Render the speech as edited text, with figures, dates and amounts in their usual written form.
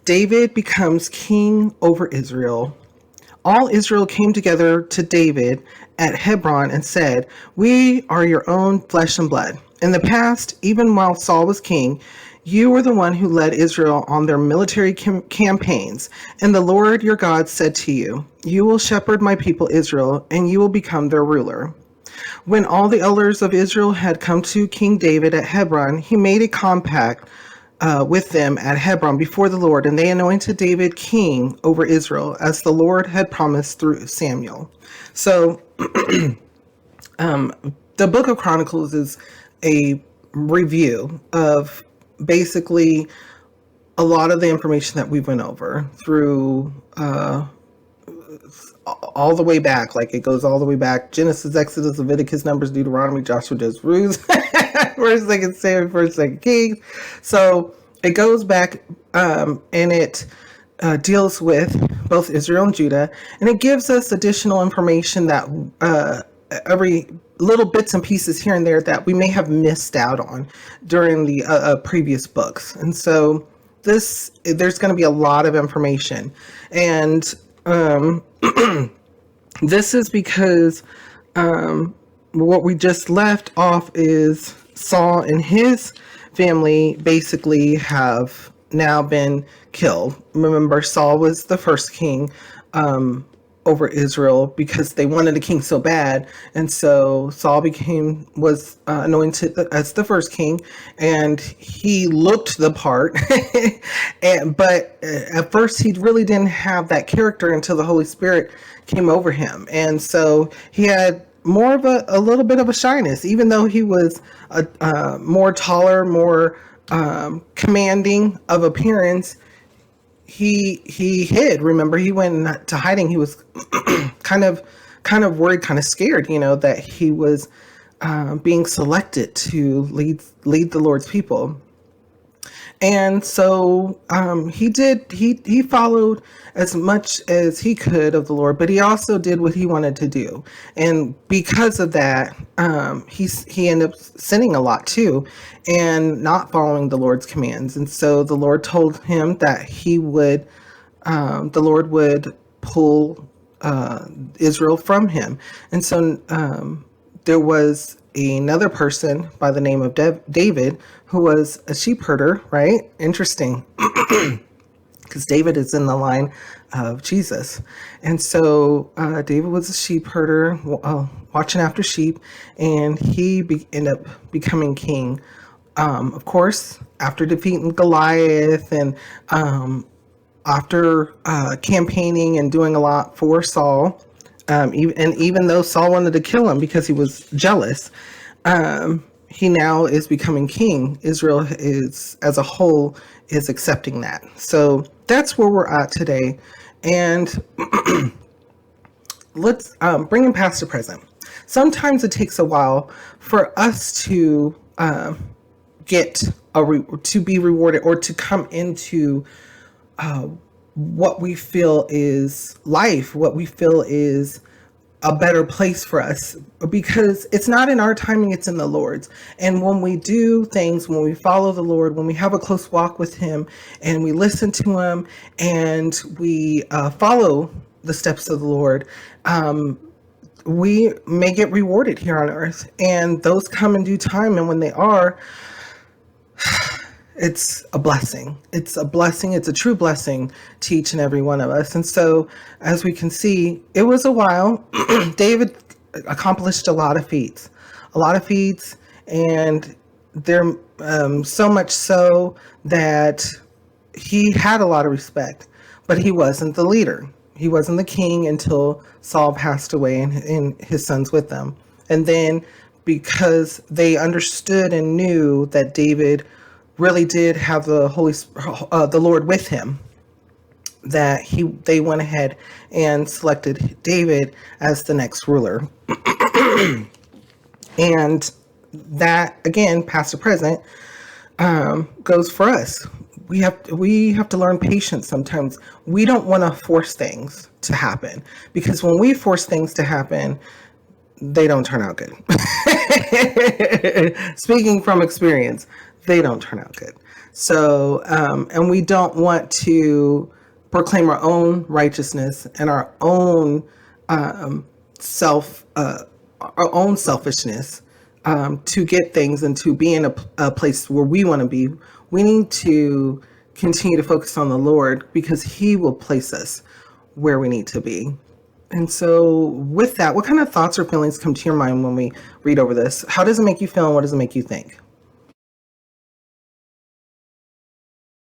David becomes king over Israel. All Israel came together to David at Hebron and said, "We are your own flesh and blood. In the past, even while Saul was king, you were the one who led Israel on their military campaigns. And the Lord your God said to you, 'You will shepherd my people Israel, and you will become their ruler.'" When all the elders of Israel had come to King David at Hebron, he made a compact with them at Hebron before the Lord, and they anointed David king over Israel, as the Lord had promised through Samuel. So, the book of Chronicles is a review of basically a lot of the information that we went over through all the way back. Like, it goes all the way back: Genesis, Exodus, Leviticus, Numbers, Deuteronomy, Joshua, Judges, Ruth, First, Second Samuel, First, Second Kings. So it goes back, and it deals with both Israel and Judah, and it gives us additional information that every little bits and pieces here and there that we may have missed out on during the previous books. And so there's going to be a lot of information, and this is because what we just left off is Saul and his family basically have now been killed. Remember, Saul was the first king over Israel because they wanted a king so bad, and so Saul was anointed as the first king, and he looked the part. But at first he really didn't have that character until the Holy Spirit came over him, and so he had more of a little bit of a shyness, even though he was more taller, more commanding of appearance. He hid. Remember, he went to hiding. He was kind of worried, kind of scared, that he was being selected to lead the Lord's people. And so he followed as much as he could of the Lord, but he also did what he wanted to do. And because of that, he ended up sinning a lot too, and not following the Lord's commands. And so the Lord told him that the Lord would pull Israel from him. And so there was another person by the name of David, who was a sheep herder, right? Interesting, because David is in the line of Jesus. And so David was a sheep herder, watching after sheep, and he ended up becoming king. Of course, after defeating Goliath, and after campaigning and doing a lot for Saul, even though Saul wanted to kill him because he was jealous, he now is becoming king. Israel is, as a whole, is accepting that. So that's where we're at today. And let's bring him past the present. Sometimes it takes a while for us to to be rewarded, or to come into what we feel is life, what we feel is a better place for us, because it's not in our timing, it's in the Lord's. And when we do things, when we follow the Lord, when we have a close walk with him, and we listen to him, and we follow the steps of the Lord, we may get rewarded here on earth. And those come in due time, and when they are, it's a blessing. It's a blessing. It's a true blessing to each and every one of us. And so, as we can see, it was a while. David accomplished a lot of feats, and there, so much so that he had a lot of respect, but he wasn't the leader. He wasn't the king until Saul passed away, and his sons with them. And then, because they understood and knew that David really did have the Lord with him, that they went ahead and selected David as the next ruler. And that, again, past to present, goes for us. We have to learn patience sometimes. We don't want to force things to happen, because when we force things to happen, they don't turn out good. Speaking from experience, they don't turn out good. So, and we don't want to proclaim our own righteousness and self, our own selfishness to get things and to be in a place where we want to be. We need to continue to focus on the Lord, because He will place us where we need to be. And so with that, what kind of thoughts or feelings come to your mind when we read over this? How does it make you feel, and what does it make you think?